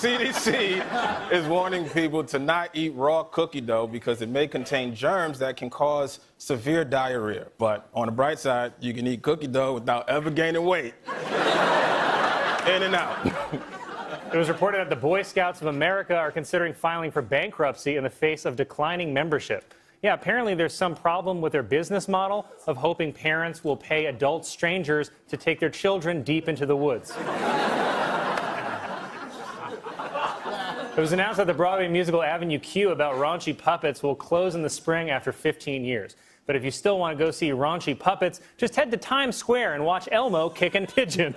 CDC is warning people to not eat raw cookie dough because it may contain germs that can cause severe diarrhea. But on the bright side, you can eat cookie dough without ever gaining weight. In and out. It was reported that the Boy Scouts of America are considering filing for bankruptcy in the face of declining membership. Yeah, apparently there's some problem with their business model of hoping parents will pay adult strangers to take their children deep into the woods. It was announced that the Broadway musical Avenue Q about raunchy puppets will close in the spring after 15 years. But if you still want to go see raunchy puppets, just head to Times Square and watch Elmo kick and pigeon.